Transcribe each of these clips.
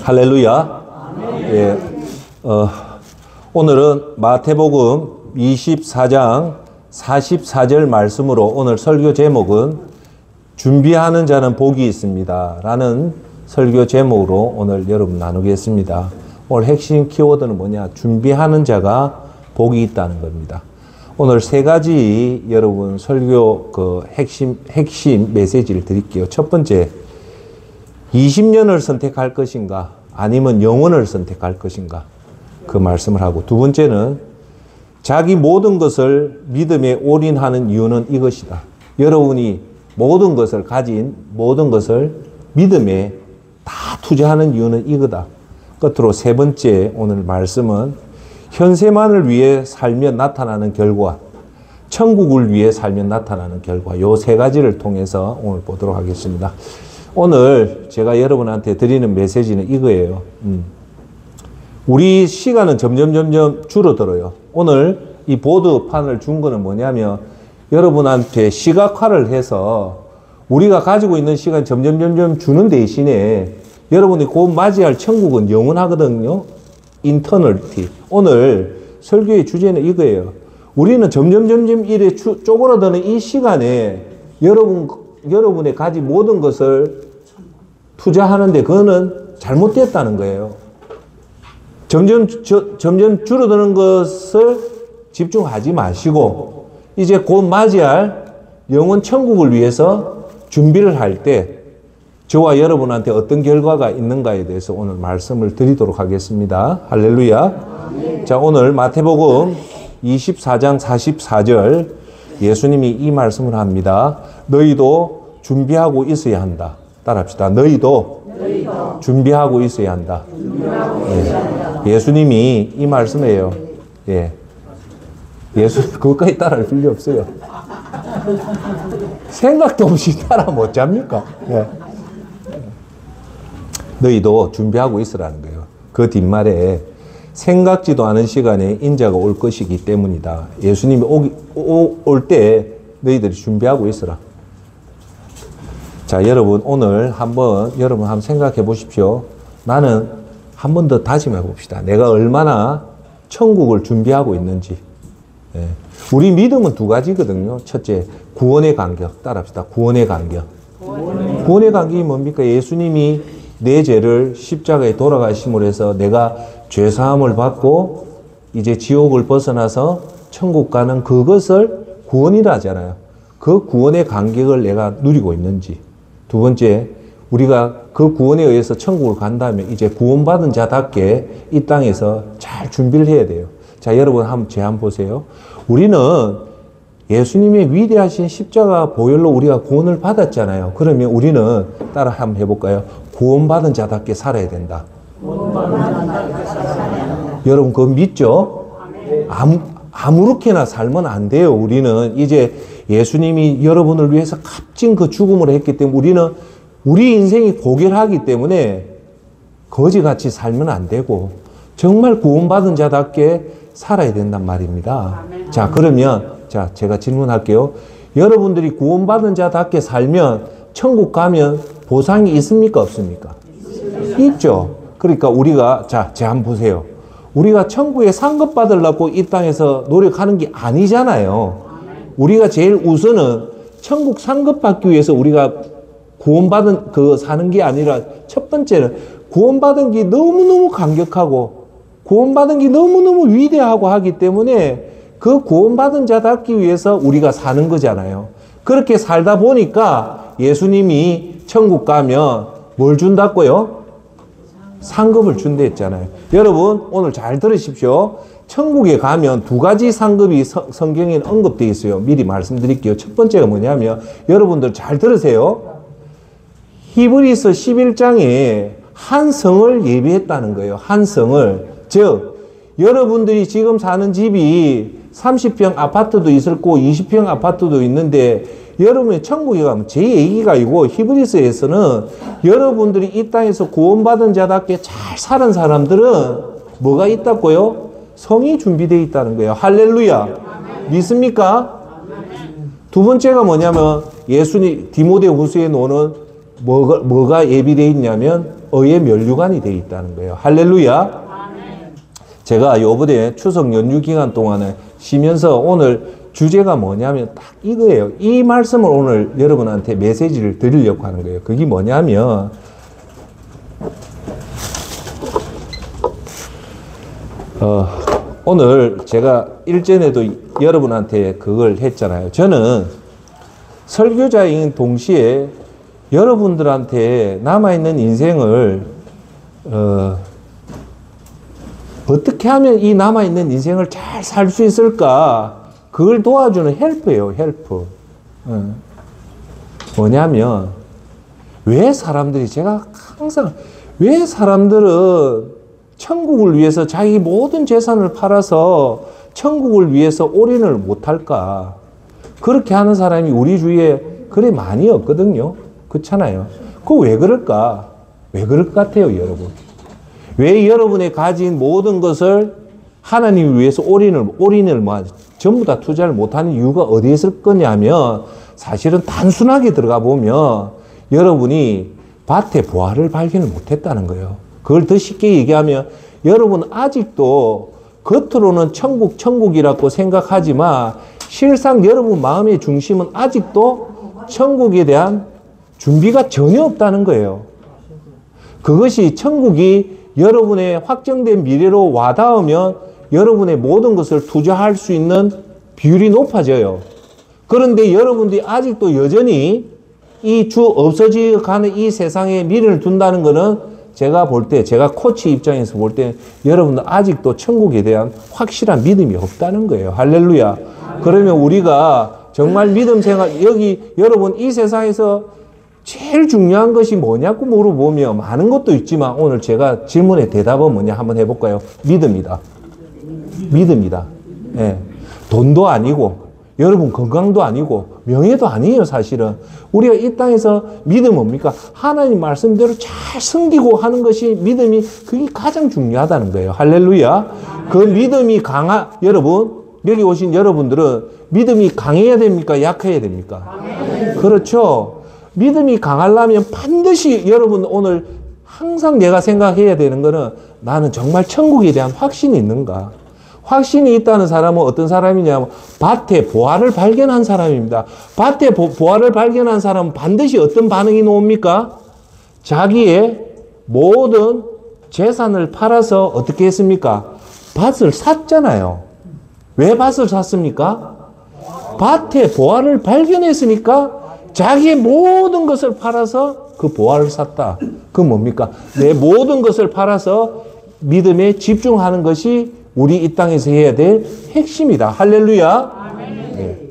할렐루야. 예, 오늘은 마태복음 24장 44절 말씀으로 오늘 설교 제목은 준비하는 자는 복이 있습니다 라는 설교 제목으로 오늘 여러분 나누겠습니다. 오늘 핵심 키워드는 뭐냐? 준비하는 자가 복이 있다는 겁니다. 오늘 세 가지 여러분 설교 핵심 메시지를 드릴게요. 첫 번째, 20년을 선택할 것인가 아니면 영원을 선택할 것인가, 그 말씀을 하고, 두 번째는 자기 모든 것을 믿음에 올인하는 이유는 이것이다. 여러분이 모든 것을 가진 모든 것을 믿음에 다 투자하는 이유는 이거다. 끝으로 세 번째 오늘 말씀은 현세만을 위해 살면 나타나는 결과, 천국을 위해 살면 나타나는 결과, 요 세 가지를 통해서 오늘 보도록 하겠습니다. 오늘 제가 여러분한테 드리는 메시지는 이거예요. 우리 시간은 점점 줄어들어요. 오늘 이 보드판을 준 거는 뭐냐면 여러분한테 시각화를 해서 우리가 가지고 있는 시간 점점 주는 대신에 여러분이 곧 맞이할 천국은 영원하거든요. 이터널티. 오늘 설교의 주제는 이거예요. 우리는 점점 이래 쪼그라드는 이 시간에 여러분의 가진 모든 것을 투자하는데 그거는 잘못됐다는 거예요. 점점 줄어드는 것을 집중하지 마시고 이제 곧 맞이할 영원 천국을 위해서 준비를 할 때 저와 여러분한테 어떤 결과가 있는가에 대해서 오늘 말씀을 드리도록 하겠습니다. 할렐루야. 자, 오늘 마태복음 24장 44절 예수님이 이 말씀을 합니다. 너희도 준비하고 있어야 한다. 따라합시다. 너희도 준비하고 있어야 한다. 예. 예수님이 이 말씀이에요. 예. 그것까지 따라할 필요 없어요. 생각도 없이 따라 못 잡니까? 예. 너희도 준비하고 있으라는 거예요. 그 뒷말에 생각지도 않은 시간에 인자가 올 것이기 때문이다. 예수님이 올 때 너희들이 준비하고 있으라. 자, 여러분 오늘 여러분 한번 생각해 보십시오. 나는 한 번 더 다짐해 봅시다. 내가 얼마나 천국을 준비하고 있는지. 예. 우리 믿음은 두 가지거든요. 첫째, 구원의 간격. 따라합시다. 구원의 간격. 구원의 간격이 뭡니까? 예수님이 내 죄를 십자가에 돌아가심으로 해서 내가 죄사함을 받고 이제 지옥을 벗어나서 천국 가는 그것을 구원이라 하잖아요. 그 구원의 간격을 내가 누리고 있는지. 두 번째, 우리가 그 구원에 의해서 천국을 간다면 이제 구원받은 자답게 이 땅에서 잘 준비를 해야 돼요. 자, 여러분 한번 보세요. 우리는 예수님의 위대하신 십자가 보혈로 우리가 구원을 받았잖아요. 그러면 우리는 따라 한번 해볼까요? 구원받은 자답게 살아야 된다. 여러분 그거 믿죠? 아무렇게나 살면 안 돼요. 우리는 이제 예수님이 여러분을 위해서 값진 그 죽음을 했기 때문에 우리는 우리 인생이 고결하기 때문에 거지같이 살면 안 되고 정말 구원받은 자답게 살아야 된단 말입니다. 자, 그러면 제가 질문할게요. 여러분들이 구원받은 자답게 살면 천국 가면 보상이 있습니까? 없습니까? 있죠. 그러니까 우리가 제 한번 보세요. 우리가 천국에 상급 받으려고 이 땅에서 노력하는 게 아니잖아요. 우리가 제일 우선은 천국 상급 받기 위해서 우리가 구원받은 사는 게 아니라 첫 번째는 구원받은 게 너무너무 감격하고 구원받은 게 너무너무 위대하고 하기 때문에 그 구원받은 자답기 위해서 우리가 사는 거잖아요. 그렇게 살다 보니까 예수님이 천국 가면 뭘 준다고요? 상급을 준다 했잖아요. 여러분 오늘 잘 들으십시오. 천국에 가면 두 가지 상급이 성경에 언급되어 있어요. 미리 말씀드릴게요. 첫 번째가 뭐냐면 여러분들 잘 들으세요. 히브리서 11장에 한 성을 예비했다는 거예요. 한 성을. 즉 여러분들이 지금 사는 집이 30평 아파트도 있을 거고 20평 아파트도 있는데 여러분이 천국에 가면 제 얘기가 아니고 히브리서에서는 여러분들이 이 땅에서 구원받은 자답게 잘 사는 사람들은 뭐가 있다고요? 성이 준비되어 있다는 거예요. 할렐루야. 믿습니까? 두 번째가 뭐냐면 예수님 디모데 후서에 놓는 뭐가 예비되어 있냐면 의의 면류관이 되어 있다는 거예요. 할렐루야. 제가 요번에 추석 연휴 기간 동안에 쉬면서 오늘 주제가 뭐냐면 딱 이거예요. 이 말씀을 오늘 여러분한테 메시지를 드리려고 하는 거예요. 그게 뭐냐면 오늘 제가 일전에도 여러분한테 그걸 했잖아요. 저는 설교자인 동시에 여러분들한테 남아있는 인생을 어떻게 하면 이 남아있는 인생을 잘 살 수 있을까? 그걸 도와주는 헬프예요, 헬프. 뭐냐면, 왜 제가 항상, 왜 사람들은 천국을 위해서 자기 모든 재산을 팔아서 천국을 위해서 올인을 못할까? 그렇게 하는 사람이 우리 주위에 그리 많이 없거든요. 그렇잖아요. 그거 왜 그럴까? 왜 그럴 것 같아요, 여러분? 왜 여러분이 가진 모든 것을 하나님을 위해서 올인을 전부 다 투자를 못하는 이유가 어디에 있을 거냐면 사실은 단순하게 들어가 보면 여러분이 밭에 보화를 발견을 못했다는 거예요. 그걸 더 쉽게 얘기하면 여러분 아직도 겉으로는 천국이라고 생각하지만 실상 여러분 마음의 중심은 아직도 천국에 대한 준비가 전혀 없다는 거예요. 그것이 천국이 여러분의 확정된 미래로 와닿으면 여러분의 모든 것을 투자할 수 있는 비율이 높아져요. 그런데 여러분들이 아직도 여전히 이 주 없어져 가는 이 세상에 미래를 둔다는 것은 제가 코치 입장에서 볼 때 여러분들 아직도 천국에 대한 확실한 믿음이 없다는 거예요. 할렐루야. 그러면 우리가 정말 믿음 생활, 여러분 이 세상에서 제일 중요한 것이 뭐냐고 물어보면 많은 것도 있지만 오늘 제가 질문의 대답은 뭐냐 한번 해볼까요? 믿음이다. 예. 돈도 아니고 여러분 건강도 아니고 명예도 아니에요. 사실은 우리가 이 땅에서 믿음 뭡니까? 하나님 말씀대로 잘 섬기고 하는 것이 믿음이 그게 가장 중요하다는 거예요. 할렐루야. 그 믿음이 여러분 여기 오신 여러분들은 믿음이 강해야 됩니까? 약해야 됩니까? 그렇죠. 믿음이 강하려면 반드시 여러분 오늘 항상 내가 생각해야 되는 거는 나는 정말 천국에 대한 확신이 있는가? 확신이 있다는 사람은 어떤 사람이냐면 밭에 보화를 발견한 사람입니다. 밭에 보화를 발견한 사람은 반드시 어떤 반응이 나옵니까? 자기의 모든 재산을 팔아서 어떻게 했습니까? 밭을 샀잖아요. 왜 밭을 샀습니까? 밭에 보화를 발견했으니까 자기의 모든 것을 팔아서 그 보화를 샀다. 그 뭡니까? 내 모든 것을 팔아서 믿음에 집중하는 것이 우리 이 땅에서 해야 될 핵심이다. 할렐루야. 네.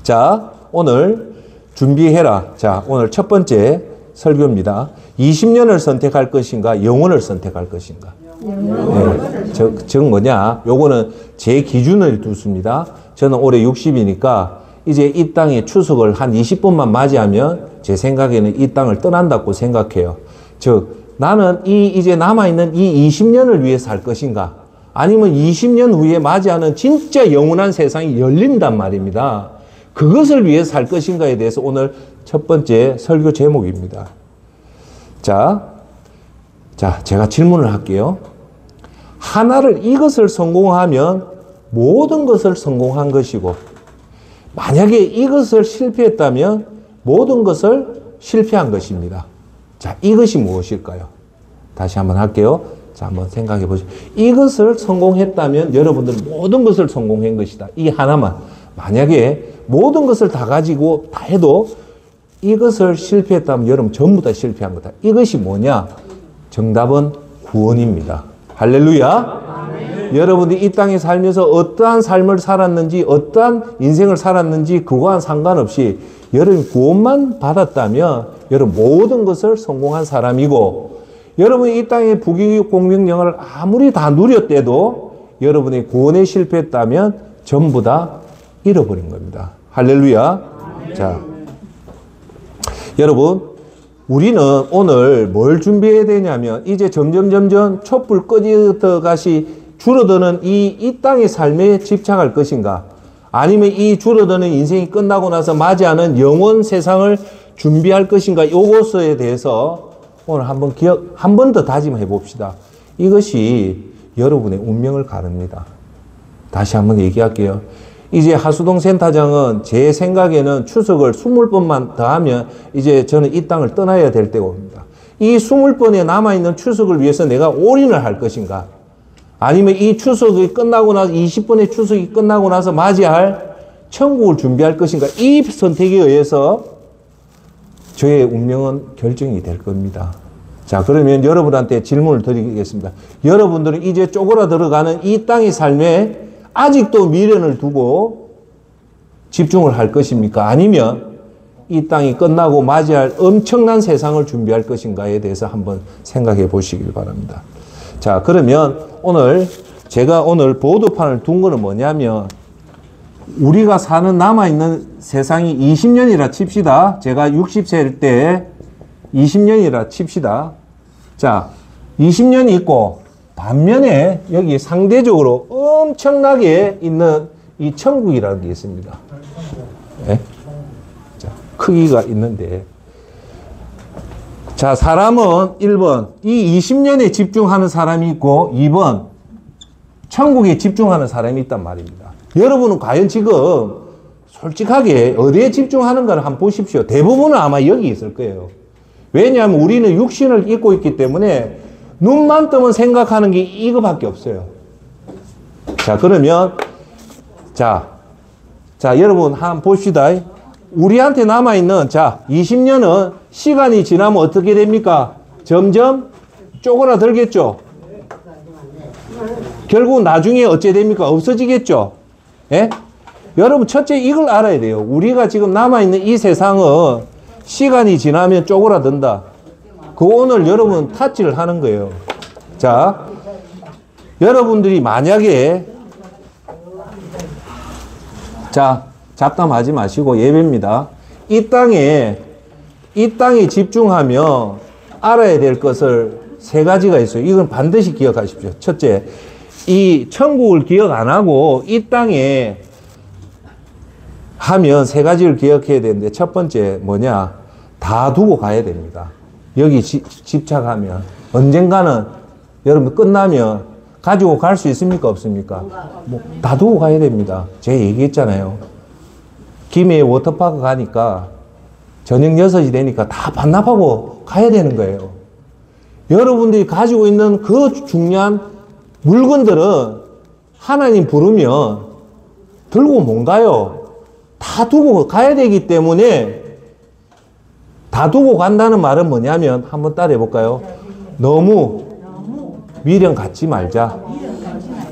자, 오늘 준비해라. 자, 오늘 첫 번째 설교입니다. 20년을 선택할 것인가, 영혼을 선택할 것인가. 네. 즉 뭐냐? 요거는 제 기준을 두습니다. 저는 올해 60이니까 이제 이 땅에 추석을 한 20분만 맞이하면 제 생각에는 이 땅을 떠난다고 생각해요. 즉, 나는 이제 남아있는 이 20년을 위해 살 것인가? 아니면 20년 후에 맞이하는 진짜 영원한 세상이 열린단 말입니다. 그것을 위해 살 것인가에 대해서 오늘 첫 번째 설교 제목입니다. 자, 제가 질문을 할게요. 이것을 성공하면 모든 것을 성공한 것이고, 만약에 이것을 실패했다면 모든 것을 실패한 것입니다. 자, 이것이 무엇일까요? 다시 한번 할게요. 자, 한번 생각해 보시죠. 이것을 성공했다면 여러분들 모든 것을 성공한 것이다. 이 하나만. 만약에 모든 것을 다 가지고 다 해도 이것을 실패했다면 여러분 전부 다 실패한 거다. 이것이 뭐냐? 정답은 구원입니다. 할렐루야. 여러분들이 이 땅에 살면서 어떠한 삶을 살았는지, 어떠한 인생을 살았는지 그거와 상관없이 여러분 구원만 받았다면 여러분 모든 것을 성공한 사람이고, 여러분이 이 땅의 부귀 공명령을 아무리 다 누렸대도 여러분이 구원에 실패했다면 전부 다 잃어버린 겁니다. 할렐루야. 자, 여러분 우리는 오늘 뭘 준비해야 되냐면 이제 점점 촛불 꺼지듯이 줄어드는 이 땅의 삶에 집착할 것인가, 아니면 이 줄어드는 인생이 끝나고 나서 맞이하는 영원 세상을 준비할 것인가? 요것에 대해서 오늘 한번 한 번 더 다짐해 봅시다. 이것이 여러분의 운명을 가릅니다. 다시 한번 얘기할게요. 이제 하수동 센터장은 제 생각에는 추석을 20번만 더 하면 이제 저는 이 땅을 떠나야 될 때가 옵니다. 이 20번에 남아있는 추석을 위해서 내가 올인을 할 것인가? 아니면 이 추석이 끝나고 나서 20번의 추석이 끝나고 나서 맞이할 천국을 준비할 것인가? 이 선택에 의해서 저의 운명은 결정이 될 겁니다. 자, 그러면 여러분한테 질문을 드리겠습니다. 여러분들은 이제 쪼그라들어가는 이 땅의 삶에 아직도 미련을 두고 집중을 할 것입니까? 아니면 이 땅이 끝나고 맞이할 엄청난 세상을 준비할 것인가에 대해서 한번 생각해 보시길 바랍니다. 자, 그러면 제가 오늘 보도판을 둔 거는 뭐냐면, 우리가 사는 남아있는 세상이 20년이라 칩시다. 제가 60세일 때 20년이라 칩시다. 자, 20년이 있고, 반면에 여기 상대적으로 엄청나게 있는 이 천국이라는 게 있습니다. 네? 자, 크기가 있는데. 자, 사람은 1번, 이 20년에 집중하는 사람이 있고, 2번, 천국에 집중하는 사람이 있단 말입니다. 여러분은 과연 지금 솔직하게 어디에 집중하는가를 한번 보십시오. 대부분은 아마 여기 있을 거예요. 왜냐하면 우리는 육신을 입고 있기 때문에 눈만 뜨면 생각하는 게 이거밖에 없어요. 자, 그러면, 자, 여러분 한번 봅시다. 우리한테 남아있는, 20년은 시간이 지나면 어떻게 됩니까? 점점 쪼그라들겠죠? 결국 나중에 어째 됩니까? 없어지겠죠? 예? 여러분, 첫째 이걸 알아야 돼요. 우리가 지금 남아있는 이 세상은 시간이 지나면 쪼그라든다. 그 오늘 여러분 타치를 하는 거예요. 자, 여러분들이 만약에, 잡담하지 마시고 예배입니다. 이 땅에 집중하며 알아야 될 것을 3가지가 있어요. 이건 반드시 기억하십시오. 첫째, 이 천국을 기억 안 하고 이 땅에 하면 3가지를 기억해야 되는데, 첫 번째 뭐냐? 다 두고 가야 됩니다. 여기 집착하면 언젠가는 여러분 끝나면 가지고 갈 수 있습니까? 없습니까? 다 두고 가야 됩니다. 제가 얘기했잖아요. 김해 워터파크 가니까 저녁 6시 되니까 다 반납하고 가야 되는 거예요. 여러분들이 가지고 있는 그 중요한 물건들은 하나님 부르면 들고 못 가요. 다 두고 가야 되기 때문에, 다 두고 간다는 말은 뭐냐면, 한번 따라해 볼까요? 너무 미련 갖지 말자.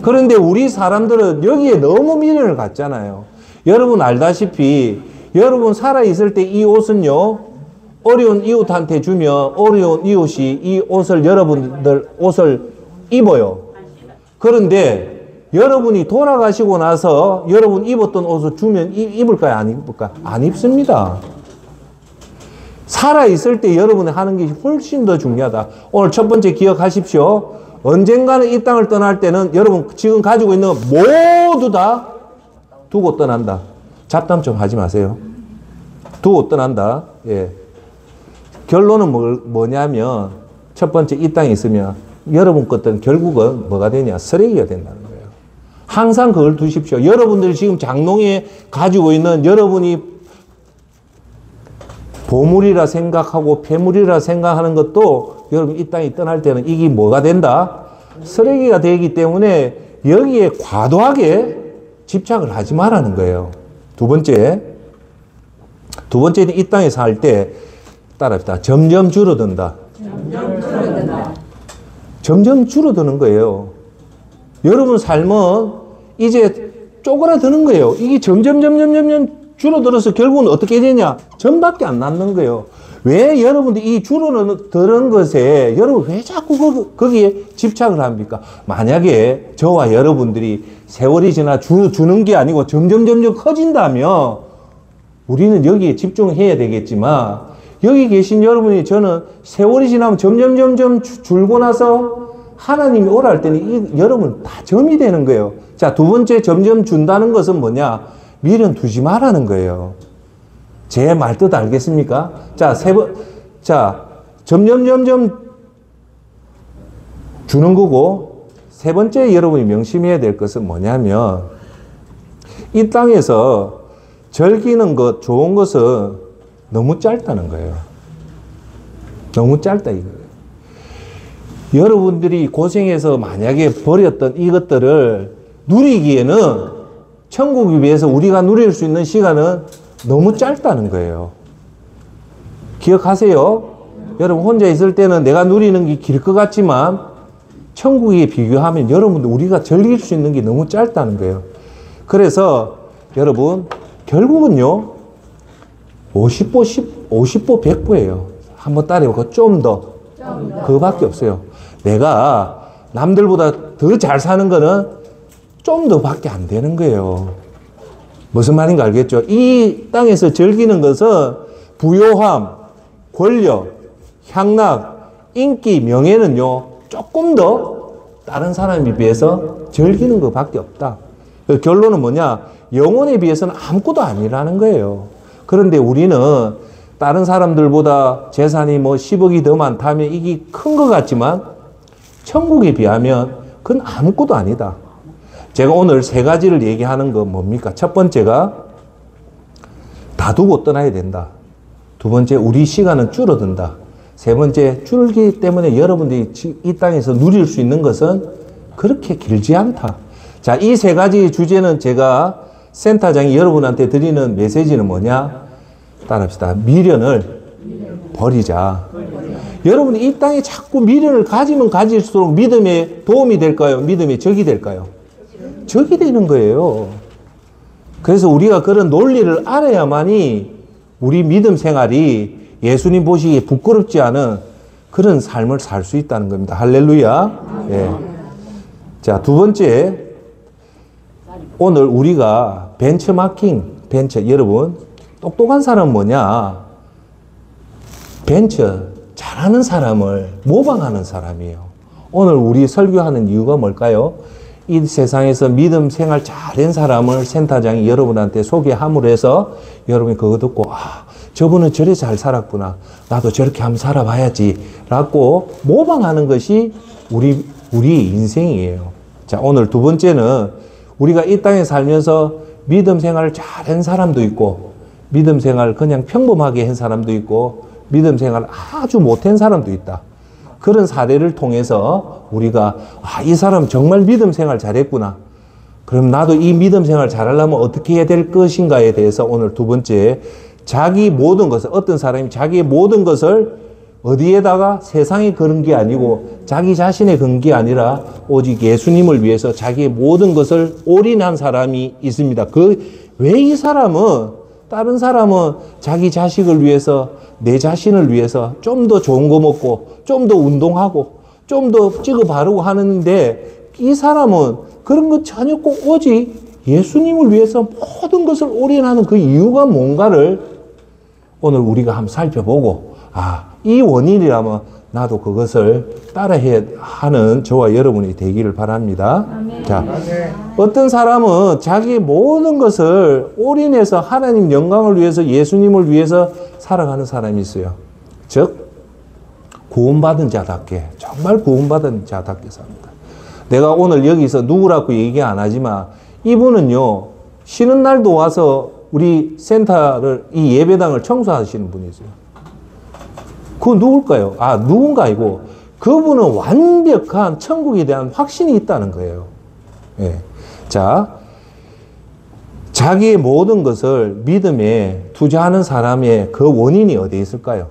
그런데 우리 사람들은 여기에 너무 미련을 갖잖아요. 여러분 알다시피, 여러분 살아있을 때 이 옷은요, 어려운 이웃한테 주면 어려운 이웃이 이 옷을, 여러분들 옷을 입어요. 그런데 여러분이 돌아가시고 나서 여러분 입었던 옷을 주면 입을까요? 안 입을까요? 안 입습니다. 살아있을 때 여러분이 하는 게 훨씬 더 중요하다. 오늘 첫 번째 기억하십시오. 언젠가는 이 땅을 떠날 때는 여러분 지금 가지고 있는 거 모두 다 두고 떠난다. 잡담 좀 하지 마세요. 두고 떠난다. 예. 결론은 뭐냐면, 첫 번째 이 땅에 있으면 여러분 것들은 결국은 뭐가 되냐? 쓰레기가 된다는 거예요. 항상 그걸 두십시오. 여러분들이 지금 장롱에 가지고 있는, 여러분이 보물이라 생각하고 폐물이라 생각하는 것도 여러분 이 땅에 떠날 때는 이게 뭐가 된다? 쓰레기가 되기 때문에 여기에 과도하게 집착을 하지 말라는 거예요. 두 번째는 이 땅에 살 때 따라합시다. 점점 줄어든다. 점점 줄어드는 거예요. 여러분 삶은 이제 쪼그라드는 거예요. 이게 점점 줄어들어서 결국은 어떻게 되냐? 점밖에 안 남는 거예요. 왜 여러분들이 이 줄어드는 것에 여러분 왜 자꾸 거기에 집착을 합니까? 만약에 저와 여러분들이 세월이 지나 주는 게 아니고 점점 커진다면 우리는 여기에 집중해야 되겠지만, 여기 계신 여러분이, 저는 세월이 지나면 점점 줄고 나서 하나님이 오라 할 때는 여러분 다 점이 되는 거예요. 자, 두 번째 점점 준다는 것은 뭐냐? 미련 두지 말라는 거예요. 제 말 뜻 알겠습니까? 자, 점점 주는 거고, 세 번째 여러분이 명심해야 될 것은 뭐냐면, 이 땅에서 즐기는 것, 좋은 것은 너무 짧다는 거예요. 너무 짧다, 이거예요. 여러분들이 고생해서 만약에 버렸던 이것들을 누리기에는 천국에 비해서 우리가 누릴 수 있는 시간은 너무 짧다는 거예요. 기억하세요? 여러분 혼자 있을 때는 내가 누리는 게 길 것 같지만 천국에 비교하면 여러분들 우리가 즐길 수 있는 게 너무 짧다는 거예요. 그래서 여러분 결국은요 50보 100보예요. 한번 따라해보고 좀 더 그거밖에 없어요. 내가 남들보다 더 잘 사는 거는 좀 더 밖에 안 되는 거예요. 무슨 말인가 알겠죠? 이 땅에서 즐기는 것은 부요함, 권력, 향락, 인기, 명예는요 조금 더 다른 사람에 비해서 즐기는 것밖에 없다. 결론은 뭐냐? 영혼에 비해서는 아무것도 아니라는 거예요. 그런데 우리는 다른 사람들보다 재산이 뭐 10억이 더 많다면 이게 큰 것 같지만 천국에 비하면 그건 아무것도 아니다. 제가 오늘 세 가지를 얘기하는 건 뭡니까? 첫 번째가 다 두고 떠나야 된다. 두 번째, 우리 시간은 줄어든다. 세 번째, 줄기 때문에 여러분들이 이 땅에서 누릴 수 있는 것은 그렇게 길지 않다. 자, 이 세 가지 주제는 제가 센터장이 여러분한테 드리는 메시지는 뭐냐? 따라합시다. 미련을 버리자. 여러분이 이 땅에 자꾸 미련을 가지면 가질수록 믿음에 도움이 될까요? 믿음에 적이 될까요? 적이 되는 거예요. 그래서 우리가 그런 논리를 알아야만이 우리 믿음 생활이 예수님 보시기에 부끄럽지 않은 그런 삶을 살 수 있다는 겁니다. 할렐루야. 예. 자, 두 번째, 오늘 우리가 벤처마킹, 여러분, 똑똑한 사람은 뭐냐? 잘하는 사람을 모방하는 사람이에요. 오늘 우리 설교하는 이유가 뭘까요? 이 세상에서 믿음 생활 잘한 사람을 센터장이 여러분한테 소개함으로 해서 여러분이 그거 듣고 저분은 저래 잘 살았구나. 나도 저렇게 한번 살아봐야지 라고 모방하는 것이 우리 인생이에요. 자, 오늘 두 번째는 우리가 이 땅에 살면서 믿음 생활을 잘한 사람도 있고 믿음 생활을 그냥 평범하게 한 사람도 있고 믿음 생활을 아주 못한 사람도 있다. 그런 사례를 통해서 우리가 이 사람 정말 믿음 생활 잘했구나. 그럼 나도 이 믿음 생활 잘하려면 어떻게 해야 될 것인가에 대해서 오늘 두 번째, 자기 모든 것을, 어떤 사람이 자기의 모든 것을 어디에다가 세상에 거는 게 아니고 자기 자신에 건 게 아니라 오직 예수님을 위해서 자기의 모든 것을 올인한 사람이 있습니다. 왜 이 사람은, 다른 사람은 자기 자식을 위해서, 내 자신을 위해서 좀 더 좋은 거 먹고 좀 더 운동하고 좀 더 찍어 바르고 하는데 이 사람은 그런 것 전혀 꼭 오직 예수님을 위해서 모든 것을 올인하는 그 이유가 뭔가를 오늘 우리가 한번 살펴보고 이 원인이라면 나도 그것을 따라해야 하는 저와 여러분이 되기를 바랍니다. 아멘. 자, 어떤 사람은 자기의 모든 것을 올인해서 하나님 영광을 위해서 예수님을 위해서 살아가는 사람이 있어요. 즉 구원받은 자답게, 정말 구원받은 자답게 삽니다. 내가 오늘 여기서 누구라고 얘기 안 하지만 이분은요 쉬는 날도 와서 우리 센터를, 이 예배당을 청소하시는 분이세요. 그건 누굴까요? 누군가 아니고 그분은 완벽한 천국에 대한 확신이 있다는 거예요. 예. 자, 자기의 모든 것을 믿음에 투자하는 사람의 그 원인이 어디에 있을까요?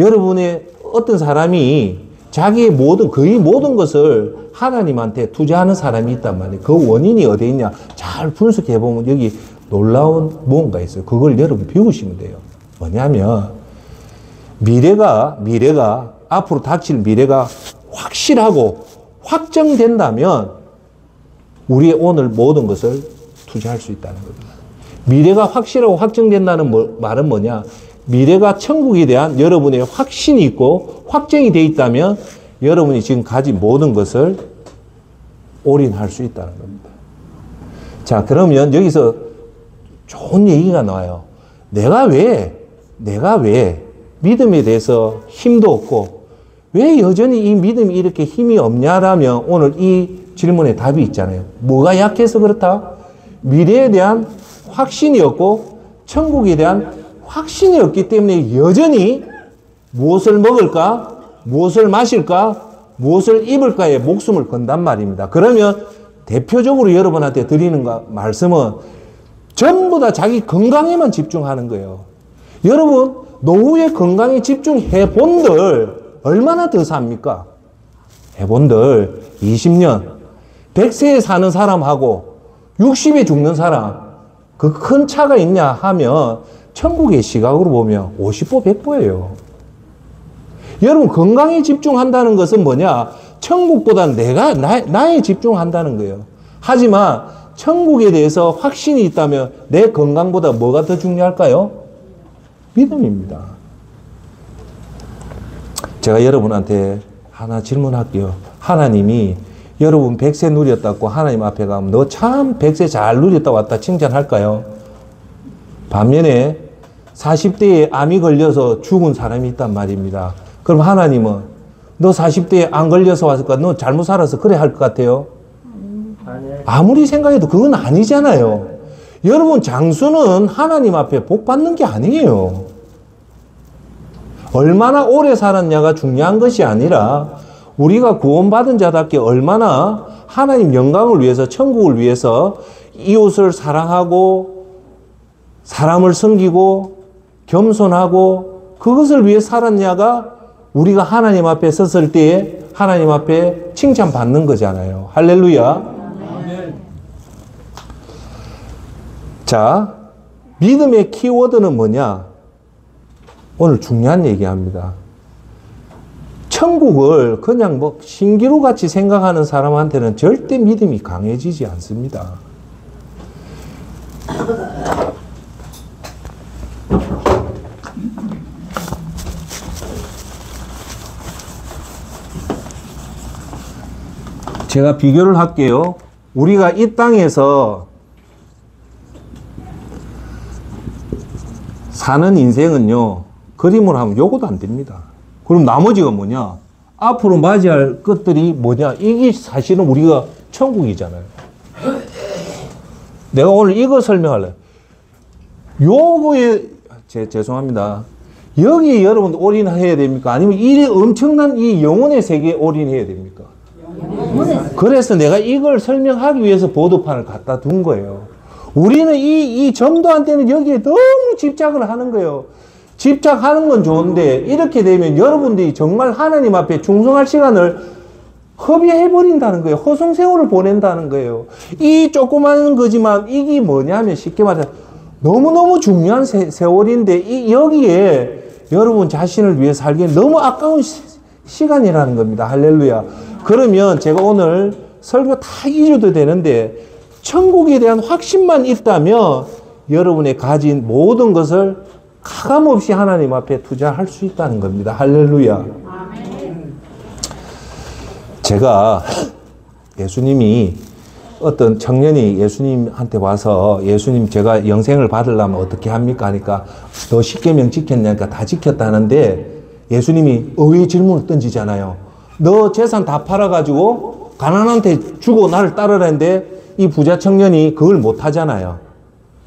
여러분의 어떤 사람이 자기의 거의 모든 것을 하나님한테 투자하는 사람이 있단 말이에요. 그 원인이 어디에 있냐? 잘 분석해 보면 여기 놀라운 무언가 있어요. 그걸 여러분 배우시면 돼요. 뭐냐면 미래가 앞으로 닥칠 미래가 확실하고 확정된다면 우리의 오늘 모든 것을 투자할 수 있다는 겁니다. 미래가 확실하고 확정된다는 말은 뭐냐? 미래가 천국에 대한 여러분의 확신이 있고 확정이 되어 있다면 여러분이 지금 가진 모든 것을 올인할 수 있다는 겁니다. 자, 그러면 여기서 좋은 얘기가 나와요. 내가 왜 믿음에 대해서 힘도 없고 왜 여전히 이 믿음이 이렇게 힘이 없냐라면 오늘 이 질문에 답이 있잖아요. 뭐가 약해서 그렇다? 미래에 대한 확신이 없고 천국에 대한 확신이 없기 때문에 여전히 무엇을 먹을까? 무엇을 마실까? 무엇을 입을까에 목숨을 건단 말입니다. 그러면 대표적으로 여러분한테 드리는 말씀은 전부 다 자기 건강에만 집중하는 거예요. 여러분 노후에 건강에 집중해 본들 얼마나 더 삽니까? 해본들 20년 100세에 사는 사람하고 60에 죽는 사람 그 큰 차가 있냐 하면 천국의 시각으로 보면 50보 100보예요. 여러분 건강에 집중한다는 것은 뭐냐? 천국보다 나에 집중한다는 거예요. 하지만 천국에 대해서 확신이 있다면 내 건강보다 뭐가 더 중요할까요? 믿음입니다. 제가 여러분한테 하나 질문할게요. 하나님이 여러분 100세 누렸다고 하나님 앞에 가면 너 참 100세 잘 누렸다 왔다 칭찬할까요? 반면에 40대에 암이 걸려서 죽은 사람이 있단 말입니다. 그럼 하나님은 너 40대에 안 걸려서 왔을까? 너 잘못 살아서 그래 할 것 같아요? 아무리 생각해도 그건 아니잖아요. 여러분 장수는 하나님 앞에 복 받는 게 아니에요. 얼마나 오래 살았냐가 중요한 것이 아니라 우리가 구원받은 자답게 얼마나 하나님 영광을 위해서 천국을 위해서 이웃을 사랑하고 사람을 섬기고 겸손하고 그것을 위해 살았냐가 우리가 하나님 앞에 섰을 때에 하나님 앞에 칭찬받는 거잖아요. 할렐루야. 자, 믿음의 키워드는 뭐냐? 오늘 중요한 얘기합니다. 천국을 그냥 뭐 신기루 같이 생각하는 사람한테는 절대 믿음이 강해지지 않습니다. 제가 비교를 할게요. 우리가 이 땅에서 사는 인생은요, 그림으로 하면 요거도 안 됩니다. 그럼 나머지가 뭐냐? 앞으로 맞이할 것들이 뭐냐? 이게 사실은 우리가 천국이잖아요. 내가 오늘 이거 설명할래요. 요거에, 죄송합니다. 여기 여러분 올인해야 됩니까? 아니면 이 엄청난 이 영혼의 세계에 올인해야 됩니까? 그래서 내가 이걸 설명하기 위해서 보도판을 갖다 둔 거예요. 우리는 이 전도한테는 여기에 너무 집착을 하는 거예요. 집착하는 건 좋은데 이렇게 되면 여러분들이 정말 하나님 앞에 충성할 시간을 허비해버린다는 거예요. 허송세월을 보낸다는 거예요. 이 조그마한 거지만 이게 뭐냐면 쉽게 말해서 너무너무 중요한 세월인데 여기에 여러분 자신을 위해 살기엔 너무 아까운 시간이라는 겁니다. 할렐루야. 그러면 제가 오늘 설교 다 잊어도 되는데 천국에 대한 확신만 있다면 여러분의 가진 모든 것을 가감없이 하나님 앞에 투자할 수 있다는 겁니다. 할렐루야. 제가 예수님이 어떤 청년이 예수님한테 와서 예수님 제가 영생을 받으려면 어떻게 합니까? 하니까 너 10계명 지켰냐니까 다 지켰다는데 예수님이 의외의 질문을 던지잖아요. 너 재산 다 팔아가지고 가난한테 주고 나를 따르라는데 이 부자 청년이 그걸 못하잖아요.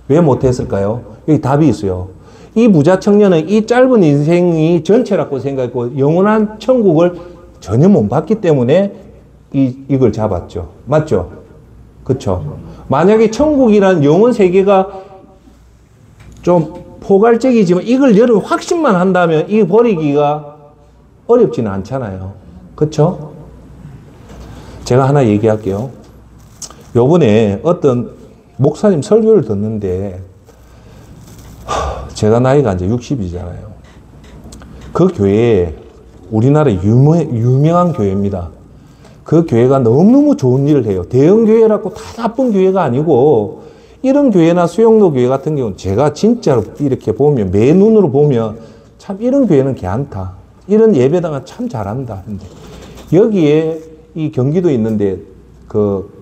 왜 못했을까요? 여기 답이 있어요. 이 부자 청년은 이 짧은 인생이 전체라고 생각했고 영원한 천국을 전혀 못 봤기 때문에 이걸 잡았죠. 맞죠? 그렇죠? 만약에 천국이란 영원 세계가 좀 포괄적이지만 이걸 여러분 확신만 한다면 이 버리기가 어렵지는 않잖아요. 그렇죠? 제가 하나 얘기할게요. 요번에 어떤 목사님 설교를 듣는데 제가 나이가 이제 60이잖아요. 그 교회에 우리나라 유명한 교회입니다. 그 교회가 너무너무 좋은 일을 해요. 대형 교회라고 다 나쁜 교회가 아니고 이런 교회나 수영로 교회 같은 경우는 제가 진짜로 이렇게 보면 매 눈으로 보면 참 이런 교회는 괜찮다. 이런 예배당은 참 잘한다. 근데 여기에 이 경기도 있는데 그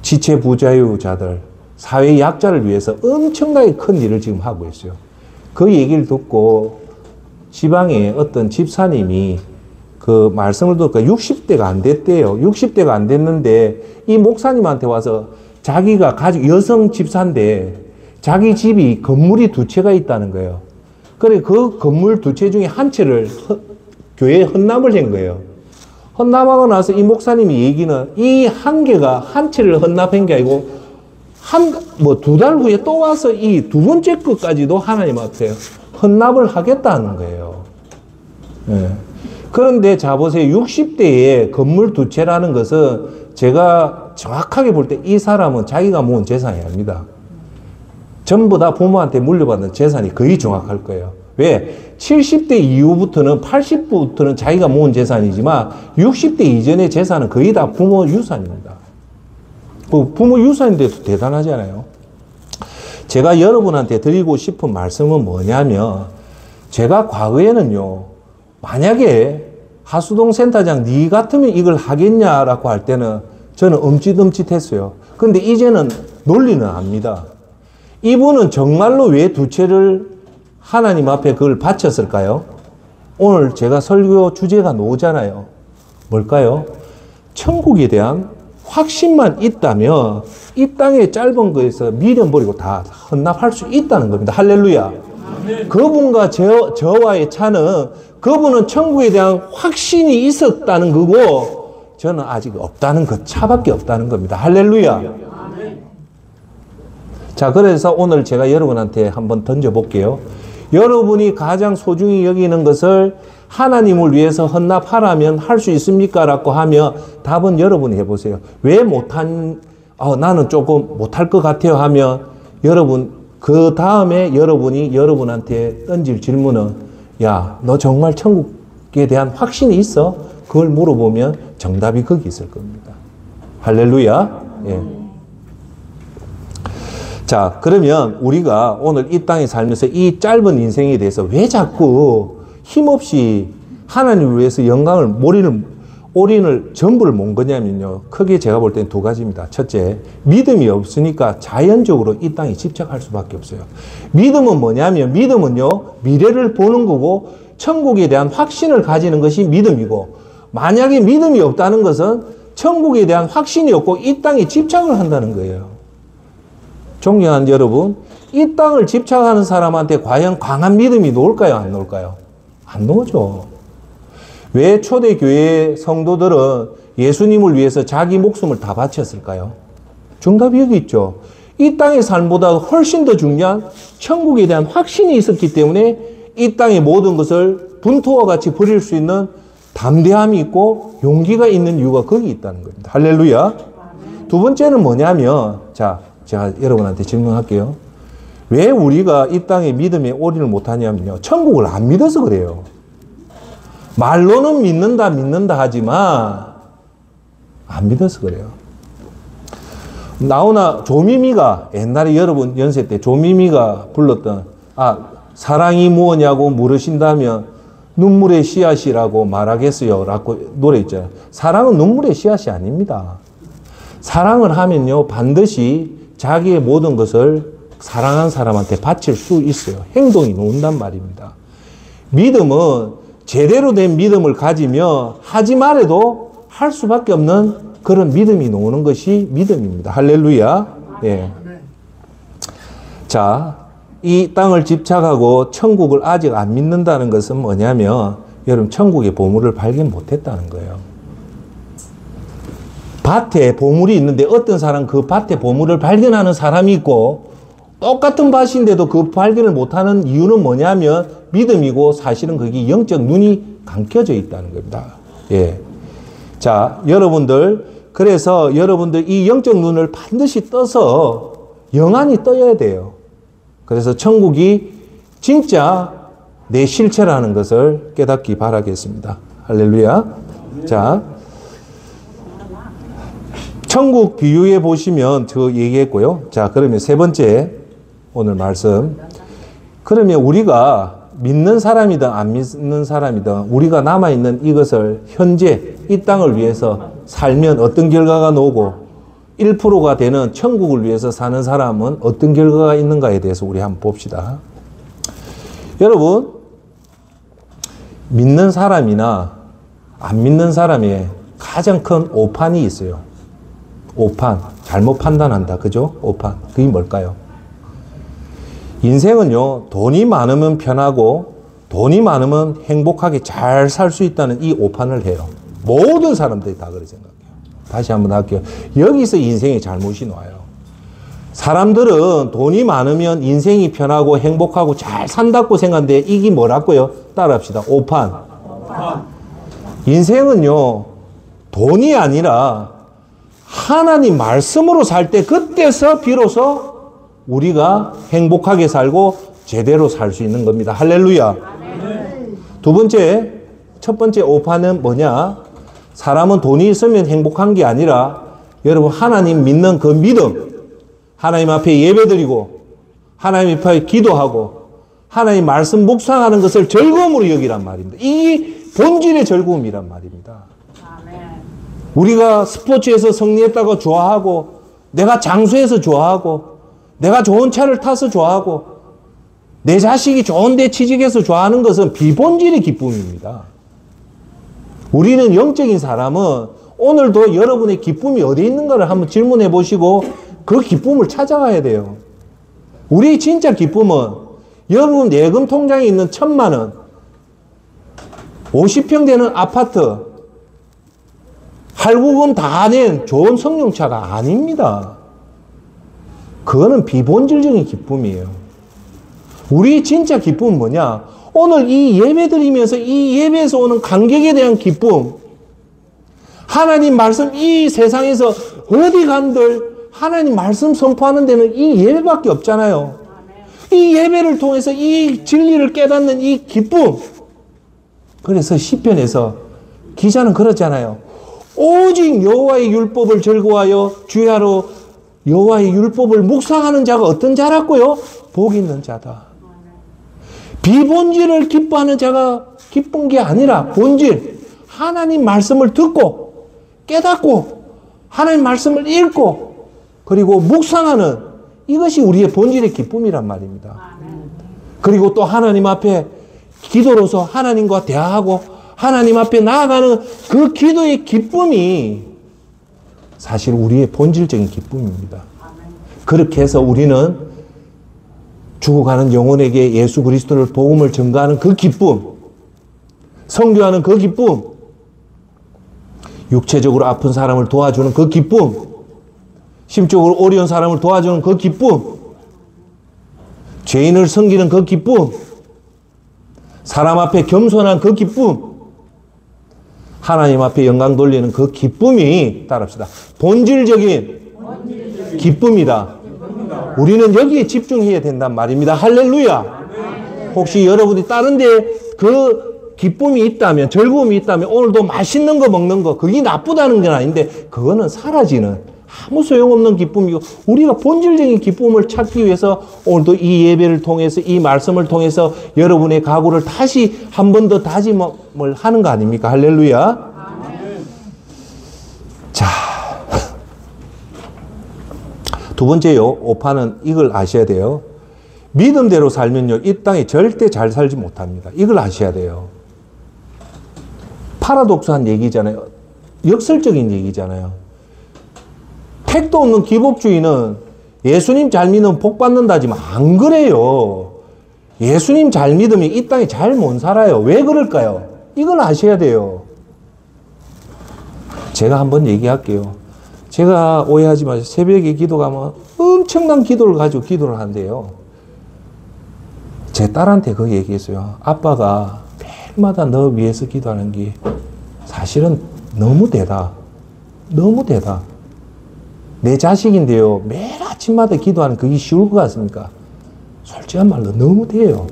지체 부자유자들 사회 약자를 위해서 엄청나게 큰 일을 지금 하고 있어요. 그 얘기를 듣고 지방에 어떤 집사님이 그 말씀을 듣고 60대가 안 됐대요. 60대가 안 됐는데 이 목사님한테 와서 자기가 여성 집사인데 자기 집이 건물이 두 채가 있다는 거예요. 그래 그 건물 두 채 중에 한 채를 교회에 헌납을 한 거예요. 헌납하고 나서 이 목사님이 얘기는 이 한 개가 한 채를 헌납한 게 아니고 두 달 후에 또 와서 이 두 번째 것까지도 하나님 앞에 헌납을 하겠다는 거예요. 예. 그런데 자 보세요. 60대에 건물 두 채라는 것은 제가 정확하게 볼 때 이 사람은 자기가 모은 재산이 아닙니다. 전부 다 부모한테 물려받는 재산이 거의 정확할 거예요. 왜? 70대 이후부터는 80부터는 자기가 모은 재산이지만 60대 이전의 재산은 거의 다 부모 유산입니다. 부모 유산인데도 대단하잖아요. 제가 여러분한테 드리고 싶은 말씀은 뭐냐면 제가 과거에는요. 만약에 하수동 센터장 네 같으면 이걸 하겠냐라고 할 때는 저는 엄칫엄칫했어요. 근데 이제는 논리는 압니다. 이분은 정말로 왜 두 채를 하나님 앞에 그걸 바쳤을까요? 오늘 제가 설교 주제가 나오잖아요. 뭘까요? 천국에 대한 확신만 있다면 이 땅의 짧은 거에서 미련 버리고 다 헌납할 수 있다는 겁니다. 할렐루야. 그분과 저와의 차는 그분은 천국에 대한 확신이 있었다는 거고 저는 아직 없다는 그 차밖에 없다는 겁니다. 할렐루야. 자, 그래서 오늘 제가 여러분한테 한번 던져볼게요. 여러분이 가장 소중히 여기는 것을 하나님을 위해서 헌납하라면 할 수 있습니까? 라고 하면 답은 여러분이 해보세요. 왜 나는 조금 못할 것 같아요 하면 여러분, 그 다음에 여러분이 여러분한테 던질 질문은 야, 너 정말 천국에 대한 확신이 있어? 그걸 물어보면 정답이 거기 있을 겁니다. 할렐루야. 예. 자, 그러면 우리가 오늘 이 땅에 살면서 이 짧은 인생에 대해서 왜 자꾸 힘없이 하나님을 위해서 영광을, 올인을 전부를 몬 거냐면요. 크게 제가 볼 때는 두 가지입니다. 첫째, 믿음이 없으니까 자연적으로 이 땅에 집착할 수밖에 없어요. 믿음은 뭐냐면, 믿음은요, 미래를 보는 거고, 천국에 대한 확신을 가지는 것이 믿음이고, 만약에 믿음이 없다는 것은 천국에 대한 확신이 없고, 이 땅에 집착을 한다는 거예요. 존경하는 여러분, 이 땅을 집착하는 사람한테 과연 강한 믿음이 놓을까요? 안 놓을까요? 안 놓죠. 왜 초대교회 성도들은 예수님을 위해서 자기 목숨을 다 바쳤을까요? 정답이 여기 있죠. 이 땅의 삶보다 훨씬 더 중요한 천국에 대한 확신이 있었기 때문에 이 땅의 모든 것을 분토와 같이 버릴 수 있는 담대함이 있고 용기가 있는 이유가 거기 있다는 겁니다. 할렐루야. 두 번째는 뭐냐면, 자, 제가 여러분한테 질문할게요. 왜 우리가 이 땅에 믿음에 올인을 못하냐면요. 천국을 안 믿어서 그래요. 말로는 믿는다 하지만 안 믿어서 그래요. 나오나 조미미가 옛날에 여러분 연세 때 조미미가 불렀던 사랑이 무엇냐고 물으신다면 눈물의 씨앗이라고 말하겠어요 라고 노래 있잖아요. 사랑은 눈물의 씨앗이 아닙니다. 사랑을 하면요 반드시 자기의 모든 것을 사랑한 사람한테 바칠 수 있어요. 행동이 나온단 말입니다. 믿음은 제대로 된 믿음을 가지며 하지 말아도 할 수밖에 없는 그런 믿음이 나오는 것이 믿음입니다. 할렐루야. 예. 자, 이 땅을 집착하고 천국을 아직 안 믿는다는 것은 뭐냐면 여러분 천국의 보물을 발견 못했다는 거예요. 밭에 보물이 있는데 어떤 사람 그 밭에 보물을 발견하는 사람이 있고 똑같은 밭인데도 그 발견을 못하는 이유는 뭐냐면 믿음이고 사실은 거기 영적 눈이 감겨져 있다는 겁니다. 예. 자, 그래서 여러분들 이 영적 눈을 반드시 떠서 영안이 떠야 돼요. 그래서 천국이 진짜 내 실체라는 것을 깨닫기 바라겠습니다. 할렐루야. 자, 천국 비유에 보시면 저 얘기했고요. 자, 그러면 세 번째 오늘 말씀. 그러면 우리가 믿는 사람이든 안 믿는 사람이든 우리가 남아있는 이것을 현재 이 땅을 위해서 살면 어떤 결과가 나오고 1%가 되는 천국을 위해서 사는 사람은 어떤 결과가 있는가에 대해서 우리 한번 봅시다. 여러분, 믿는 사람이나 안 믿는 사람의 가장 큰 오판이 있어요. 오판. 잘못 판단한다. 그죠? 오판. 그게 뭘까요? 인생은요, 돈이 많으면 편하고 돈이 많으면 행복하게 잘 살 수 있다는 이 오판을 해요. 모든 사람들이 다 그렇게 생각해요. 다시 한번 할게요. 여기서 인생의 잘못이 나와요. 사람들은 돈이 많으면 인생이 편하고 행복하고 잘 산다고 생각하는데 이게 뭐라고요? 따라합시다. 오판. 인생은요, 돈이 아니라 하나님 말씀으로 살 때 그때서 비로소 우리가 행복하게 살고 제대로 살 수 있는 겁니다. 할렐루야. 두 번째, 첫 번째 오판은 뭐냐? 사람은 돈이 있으면 행복한 게 아니라 여러분 하나님 믿는 그 믿음, 하나님 앞에 예배드리고 하나님 앞에 기도하고 하나님 말씀 묵상하는 것을 즐거움으로 여기란 말입니다. 이 본질의 즐거움이란 말입니다. 우리가 스포츠에서 승리했다고 좋아하고 내가 장수해서 좋아하고 내가 좋은 차를 타서 좋아하고 내 자식이 좋은 데 취직해서 좋아하는 것은 비본질의 기쁨입니다. 우리는 영적인 사람은 오늘도 여러분의 기쁨이 어디 있는가를 한번 질문해 보시고 그 기쁨을 찾아가야 돼요. 우리의 진짜 기쁨은 여러분 예금 통장에 있는 1,000만 원, 50평 되는 아파트, 할부금 다 낸 좋은 승용차가 아닙니다. 그거는 비본질적인 기쁨이에요. 우리의 진짜 기쁨은 뭐냐? 오늘 이 예배 드리면서 이 예배에서 오는 감격에 대한 기쁨, 하나님 말씀 이 세상에서 어디 간들 하나님 말씀 선포하는 데는 이 예배밖에 없잖아요. 이 예배를 통해서 이 진리를 깨닫는 이 기쁨. 그래서 시편에서 기자는 그러잖아요. 오직 여호와의 율법을 즐거워하여 주야로 여호와의 율법을 묵상하는 자가 어떤 자라고요? 복 있는 자다. 비본질을 기뻐하는 자가 기쁜 게 아니라 본질, 하나님 말씀을 듣고 깨닫고 하나님 말씀을 읽고 그리고 묵상하는 이것이 우리의 본질의 기쁨이란 말입니다. 그리고 또 하나님 앞에 기도로서 하나님과 대화하고 하나님 앞에 나아가는 그 기도의 기쁨이 사실 우리의 본질적인 기쁨입니다. 그렇게 해서 우리는 죽어가는 영혼에게 예수 그리스도를 복음을 전가하는 그 기쁨, 선교하는 그 기쁨, 육체적으로 아픈 사람을 도와주는 그 기쁨, 심적으로 어려운 사람을 도와주는 그 기쁨, 죄인을 섬기는 그 기쁨, 사람 앞에 겸손한 그 기쁨, 하나님 앞에 영광 돌리는 그 기쁨이 따라합시다. 본질적인 기쁨이다. 우리는 여기에 집중해야 된단 말입니다. 할렐루야. 혹시 여러분이 다른 데 그 기쁨이 있다면, 즐거움이 있다면 오늘도 맛있는 거 먹는 거 그게 나쁘다는 건 아닌데 그거는 사라지는 아무 소용없는 기쁨이고 우리가 본질적인 기쁨을 찾기 위해서 오늘도 이 예배를 통해서 이 말씀을 통해서 여러분의 각오를 다시 한 번 더 다짐을 하는 거 아닙니까? 할렐루야. 자, 두 번째요. 오판은 이걸 아셔야 돼요. 믿음대로 살면요. 이 땅에 절대 잘 살지 못합니다. 이걸 아셔야 돼요. 파라독스한 얘기잖아요. 역설적인 얘기잖아요. 택도 없는 기복주의는 예수님 잘 믿으면 복 받는다지만 안 그래요. 예수님 잘 믿으면 이 땅에 잘 못 살아요. 왜 그럴까요? 이걸 아셔야 돼요. 제가 한번 얘기할게요. 제가 오해하지 마세요. 새벽에 기도 가면 엄청난 기도를 가지고 기도를 하는데요. 제 딸한테 그 얘기했어요. 아빠가 매일마다 너 위해서 기도하는 게 사실은 너무 대다. 너무 대다. 내 자식인데요. 매일 아침마다 기도하는 그게 쉬울 것 같습니까? 솔직한 말로 너무 돼요.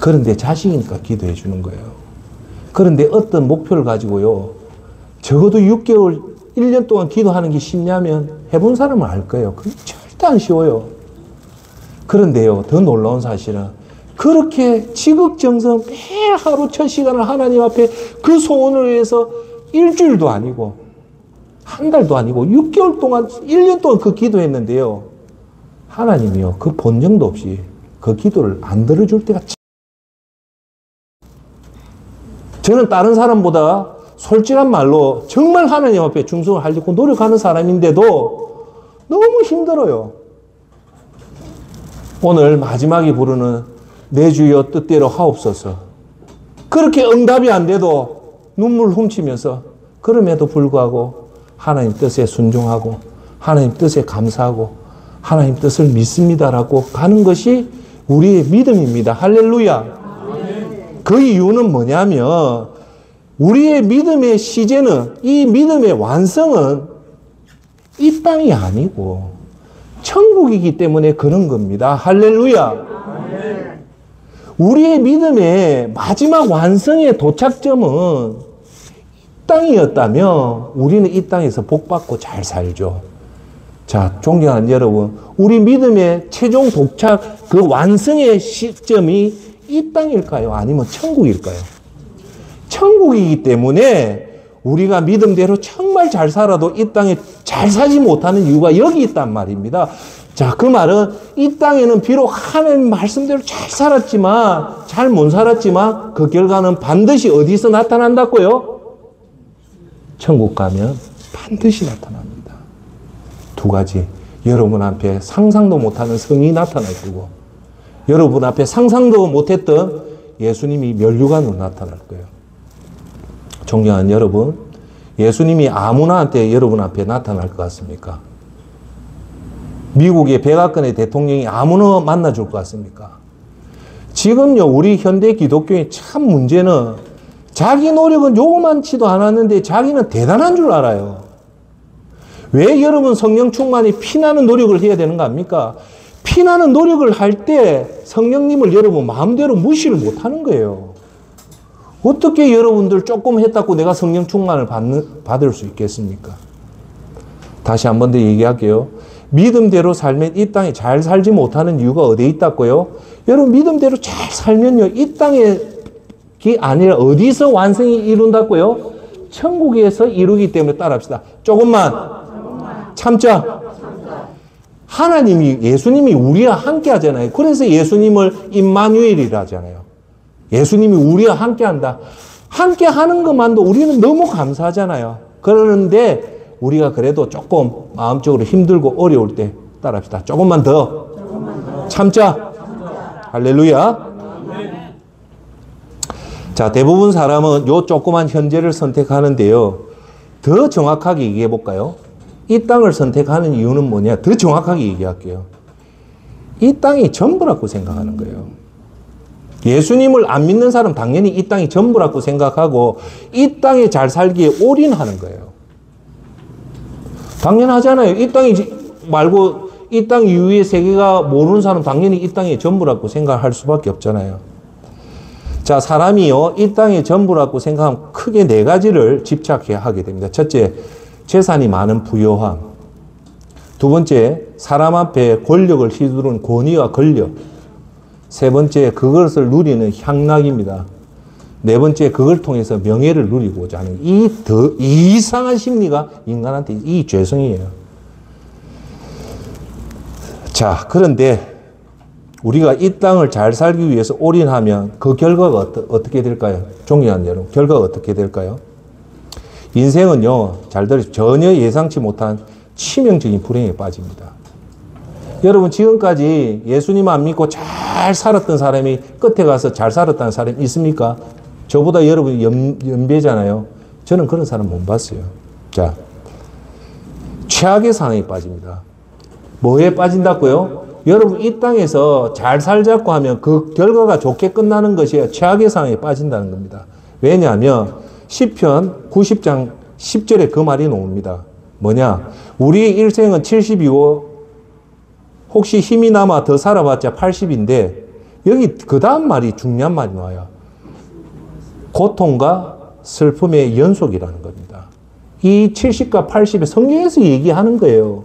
그런데 자식이니까 기도해 주는 거예요. 그런데 어떤 목표를 가지고요. 적어도 6개월, 1년 동안 기도하는 게 쉽냐면 해본 사람은 알 거예요. 그게 절대 안 쉬워요. 그런데요. 더 놀라운 사실은 그렇게 지극정성 매일 하루 1,000시간을 하나님 앞에 그 소원을 위해서 일주일도 아니고 한 달도 아니고 6개월 동안, 1년 동안 그 기도했는데요. 하나님이요, 그 본정도 없이 그 기도를 안 들어줄 때가 저는 다른 사람보다 솔직한 말로 정말 하나님 앞에 충성을 하려고 노력하는 사람인데도 너무 힘들어요. 오늘 마지막에 부르는 내 주여 뜻대로 하옵소서. 그렇게 응답이 안 돼도 눈물 훔치면서 그럼에도 불구하고 하나님 뜻에 순종하고 하나님 뜻에 감사하고 하나님 뜻을 믿습니다라고 가는 것이 우리의 믿음입니다. 할렐루야. 그 이유는 뭐냐면 우리의 믿음의 시제는, 이 믿음의 완성은 이 땅이 아니고 천국이기 때문에 그런 겁니다. 할렐루야. 우리의 믿음의 마지막 완성의 도착점은 이 땅이었다면 우리는 이 땅에서 복받고 잘 살죠. 자, 존경하는 여러분, 우리 믿음의 최종 도착, 그 완성의 시점이 이 땅일까요? 아니면 천국일까요? 천국이기 때문에 우리가 믿음대로 정말 잘 살아도 이 땅에 잘 살지 못하는 이유가 여기 있단 말입니다. 자, 그 말은 이 땅에는 비록 하나님 말씀대로 잘 살았지만, 잘 못 살았지만 그 결과는 반드시 어디서 나타난다고요? 천국 가면 반드시 나타납니다. 두 가지. 여러분 앞에 상상도 못하는 성이 나타날 거고, 여러분 앞에 상상도 못했던 예수님이 면류관으로 나타날 거예요. 존경하는 여러분, 예수님이 아무나한테 여러분 앞에 나타날 것 같습니까? 미국의 백악관의 대통령이 아무나 만나줄 것 같습니까? 지금요, 우리 현대 기독교의 참 문제는 자기 노력은 요만치도 않았는데 자기는 대단한 줄 알아요. 왜 여러분 성령 충만이 피나는 노력을 해야 되는 거 아닙니까? 피나는 노력을 할 때 성령님을 여러분 마음대로 무시를 못 하는 거예요. 어떻게 여러분들 조금 했다고 내가 성령 충만을 받을 수 있겠습니까? 다시 한 번 더 얘기할게요. 믿음대로 살면 이 땅에 잘 살지 못하는 이유가 어디에 있다고요? 여러분 믿음대로 잘 살면요, 이 땅에 아니라 어디서 완성이 이룬다고요? 천국에서 이루기 때문에 따라합시다. 조금만 참자. 하나님이, 예수님이 우리와 함께 하잖아요. 그래서 예수님을 임마누엘이라 하잖아요. 예수님이 우리와 함께 한다. 함께 하는 것만도 우리는 너무 감사하잖아요. 그러는데 우리가 그래도 조금 마음적으로 힘들고 어려울 때 따라합시다. 조금만 더 참자. 할렐루야. 자, 대부분 사람은 요 조그만 현재를 선택하는데요. 더 정확하게 얘기해 볼까요? 이 땅을 선택하는 이유는 뭐냐? 더 정확하게 얘기할게요. 이 땅이 전부라고 생각하는 거예요. 예수님을 안 믿는 사람 당연히 이 땅이 전부라고 생각하고 이 땅에 잘 살기에 올인하는 거예요. 당연하잖아요. 이 땅이 말고 이 땅 이후의 세계가 모르는 사람 당연히 이 땅이 전부라고 생각할 수밖에 없잖아요. 자, 사람이요, 이 땅의 전부라고 생각하면 크게 네 가지를 집착해야 하게 됩니다. 첫째, 재산이 많은 부요함. 두 번째, 사람 앞에 권력을 휘두르는 권위와 권력. 세 번째, 그것을 누리는 향락입니다. 네 번째, 그걸 통해서 명예를 누리고자 하는 이 이상한 심리가 인간한테 이 죄성이에요. 자, 그런데 우리가 이 땅을 잘 살기 위해서 올인하면 그 결과가 어떻게 될까요? 존경하는 여러분, 결과가 어떻게 될까요? 인생은요, 잘 들으십시오. 전혀 예상치 못한 치명적인 불행에 빠집니다. 여러분, 지금까지 예수님 안 믿고 잘 살았던 사람이 끝에 가서 잘 살았다는 사람이 있습니까? 저보다 여러분이 연배잖아요. 저는 그런 사람 못 봤어요. 자, 최악의 상황에 빠집니다. 뭐에 빠진다고요? 여러분, 이 땅에서 잘 살자고 하면 그 결과가 좋게 끝나는 것이 최악의 상황에 빠진다는 겁니다. 왜냐하면 시편 90장 10절에 그 말이 나옵니다. 뭐냐? 우리의 일생은 70이고 혹시 힘이 남아 더 살아봤자 80인데 여기 그 다음 말이 중요한 말이 나와요. 고통과 슬픔의 연속이라는 겁니다. 이 70과 80에 성경에서 얘기하는 거예요.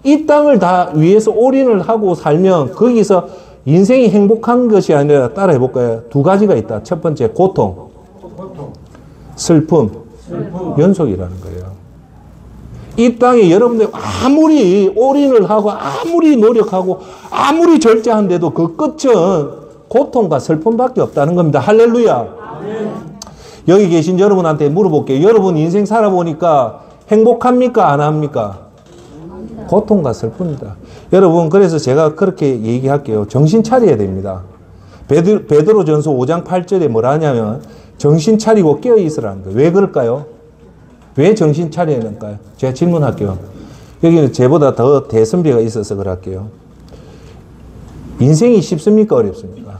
이 땅을 다 위해서 올인을 하고 살면 거기서 인생이 행복한 것이 아니라 따라 해볼까요? 두 가지가 있다. 첫 번째, 고통. 슬픔. 연속이라는 거예요. 이 땅에 여러분들 아무리 올인을 하고 아무리 노력하고 아무리 절제한데도 그 끝은 고통과 슬픔밖에 없다는 겁니다. 할렐루야. 여기 계신 여러분한테 물어볼게요. 여러분 인생 살아보니까 행복합니까? 안 합니까? 고통과 슬픔이다. 여러분, 그래서 제가 그렇게 얘기할게요. 정신 차려야 됩니다. 베드로전서 5장 8절에 뭐라 하냐면 정신 차리고 깨어 있으라는 거예요. 왜 그럴까요? 왜 정신 차려야 될까요? 제가 질문할게요. 여기는 제보다 더 대선배가 있어서 그럴게요. 인생이 쉽습니까? 어렵습니까?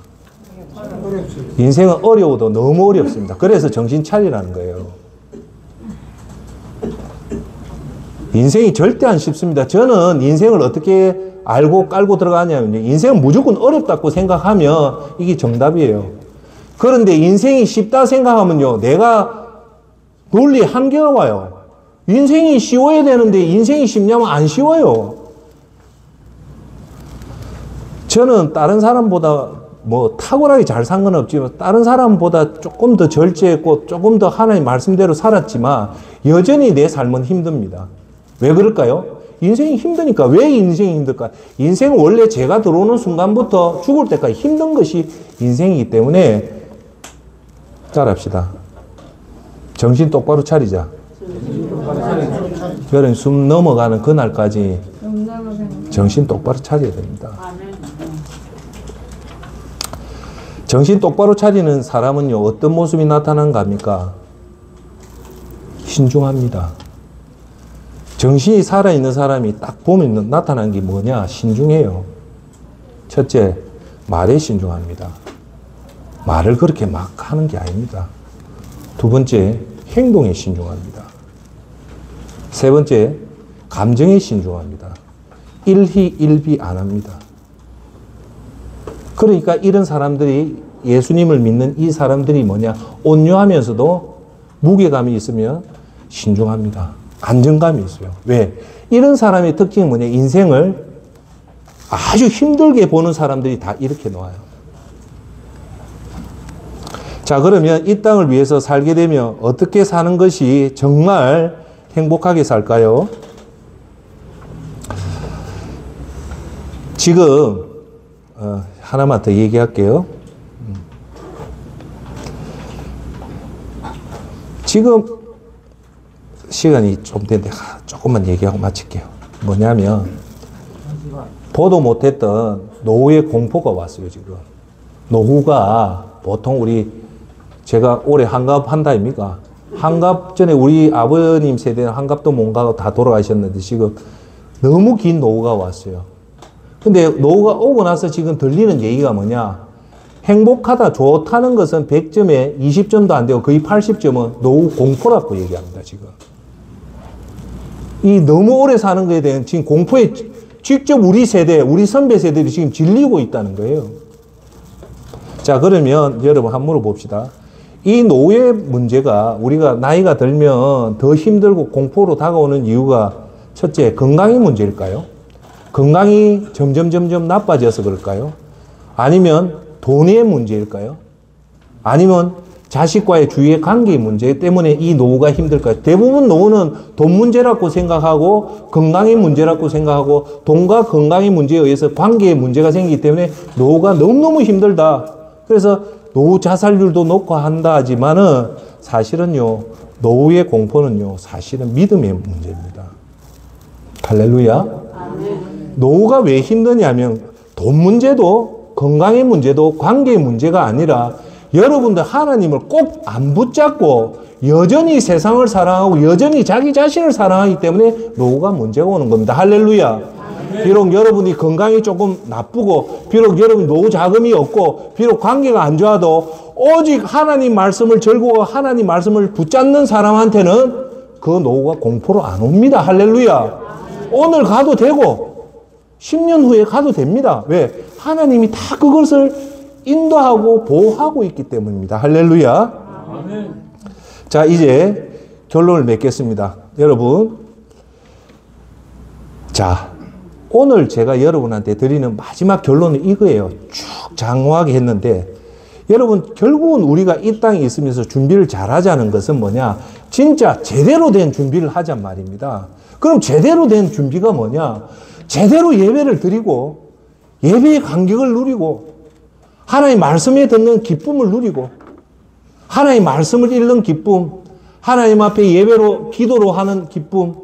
인생은 어려워도 너무 어렵습니다. 그래서 정신 차리라는 거예요. 인생이 절대 안 쉽습니다. 저는 인생을 어떻게 알고 깔고 들어가냐면요. 인생은 무조건 어렵다고 생각하면 이게 정답이에요. 그런데 인생이 쉽다 생각하면요. 내가 논리에 한계가 와요. 인생이 쉬워야 되는데 인생이 쉽냐면 안 쉬워요. 저는 다른 사람보다 뭐 탁월하게 잘 산 건 없지만 다른 사람보다 조금 더 절제했고 조금 더 하나님 말씀대로 살았지만 여전히 내 삶은 힘듭니다. 왜 그럴까요? 인생이 힘드니까. 왜 인생이 힘들까? 인생은 원래 죄가 들어오는 순간부터 죽을 때까지 힘든 것이 인생이기 때문에 잘합시다. 정신 똑바로 차리자. 여러분 숨 넘어가는 그날까지 정신 똑바로 차려야 됩니다. 정신 똑바로 차리는 사람은요, 어떤 모습이 나타나는가 합니까? 신중합니다. 정신이 살아있는 사람이 딱 보면 나타나는 게 뭐냐? 신중해요. 첫째, 말에 신중합니다. 말을 그렇게 막 하는 게 아닙니다. 두 번째, 행동에 신중합니다. 세 번째, 감정에 신중합니다. 일희일비 안 합니다. 그러니까 이런 사람들이, 예수님을 믿는 이 사람들이 뭐냐? 온유하면서도 무게감이 있으면 신중합니다. 안정감이 있어요. 왜? 이런 사람의 특징은 뭐냐? 인생을 아주 힘들게 보는 사람들이 다 이렇게 놓아요. 자, 그러면 이 땅을 위해서 살게 되면 어떻게 사는 것이 정말 행복하게 살까요? 지금 하나만 더 얘기할게요. 지금 시간이 좀 됐는데 조금만 얘기하고 마칠게요. 뭐냐면 보도 못했던 노후의 공포가 왔어요. 지금 노후가 보통 제가 올해 한갑 한다 아닙니까? 한갑 전에 우리 아버님 세대는 한갑도 못 가고 다 돌아가셨는데 지금 너무 긴 노후가 왔어요. 근데 노후가 오고 나서 지금 들리는 얘기가 뭐냐? 행복하다, 좋다는 것은 100점에 20점도 안 되고 거의 80점은 노후 공포라고 얘기합니다. 지금 이 너무 오래 사는 것에 대한 지금 공포에 직접 우리 세대, 우리 선배 세대들이 지금 질리고 있다는 거예요. 자, 그러면 여러분 한번 물어봅시다. 이 노후의 문제가 우리가 나이가 들면 더 힘들고 공포로 다가오는 이유가 첫째, 건강의 문제일까요? 건강이 점점 나빠져서 그럴까요? 아니면 돈의 문제일까요? 아니면 자식과의 주위의 관계의 문제 때문에 이 노후가 힘들까요? 대부분 노후는 돈 문제라고 생각하고 건강의 문제라고 생각하고 돈과 건강의 문제에 의해서 관계의 문제가 생기기 때문에 노후가 너무너무 힘들다. 그래서 노후 자살률도 높고 한다 하지만은 사실은요, 노후의 공포는요, 사실은 믿음의 문제입니다. 할렐루야. 노후가 왜 힘드냐면 돈 문제도 건강의 문제도 관계의 문제가 아니라 여러분들 하나님을 꼭 안 붙잡고 여전히 세상을 사랑하고 여전히 자기 자신을 사랑하기 때문에 노후가 문제가 오는 겁니다. 할렐루야. 비록 여러분이 건강이 조금 나쁘고 비록 여러분이 노후 자금이 없고 비록 관계가 안 좋아도 오직 하나님 말씀을 절구고 하나님 말씀을 붙잡는 사람한테는 그 노후가 공포로 안 옵니다. 할렐루야. 오늘 가도 되고 10년 후에 가도 됩니다. 왜? 하나님이 다 그것을 인도하고 보호하고 있기 때문입니다. 할렐루야. 아멘. 자, 이제 결론을 맺겠습니다. 여러분, 자, 오늘 제가 여러분한테 드리는 마지막 결론은 이거예요. 쭉 장황하게 했는데 여러분, 결국은 우리가 이 땅에 있으면서 준비를 잘 하자는 것은 뭐냐? 진짜 제대로 된 준비를 하잔 말입니다. 그럼 제대로 된 준비가 뭐냐? 제대로 예배를 드리고 예배의 감격을 누리고 하나님의 말씀에 듣는 기쁨을 누리고 하나님의 말씀을 읽는 기쁨, 하나님 앞에 예배로 기도로 하는 기쁨.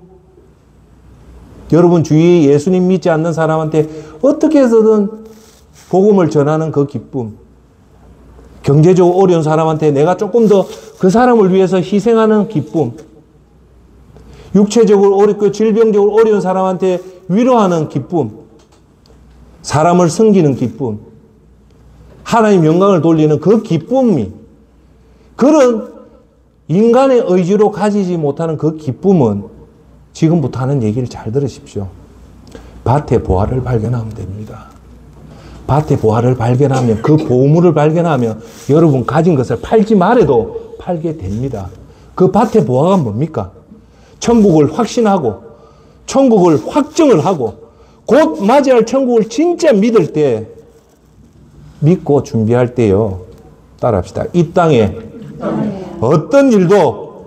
여러분 주위에 예수님 믿지 않는 사람한테 어떻게 해서든 복음을 전하는 그 기쁨. 경제적으로 어려운 사람한테 내가 조금 더 그 사람을 위해서 희생하는 기쁨. 육체적으로 어렵고 질병적으로 어려운 사람한테 위로하는 기쁨. 사람을 섬기는 기쁨. 하나님 영광을 돌리는 그 기쁨이, 그런 인간의 의지로 가지지 못하는 그 기쁨은 지금부터 하는 얘기를 잘 들으십시오. 밭에 보화를 발견하면 됩니다. 밭에 보화를 발견하면, 그 보물을 발견하면 여러분 가진 것을 팔지 말아도 팔게 됩니다. 그 밭의 보화가 뭡니까? 천국을 확신하고 천국을 확정을 하고 곧 맞이할 천국을 진짜 믿을 때, 믿고 준비할 때요. 따라합시다. 이 땅에 어떤 일도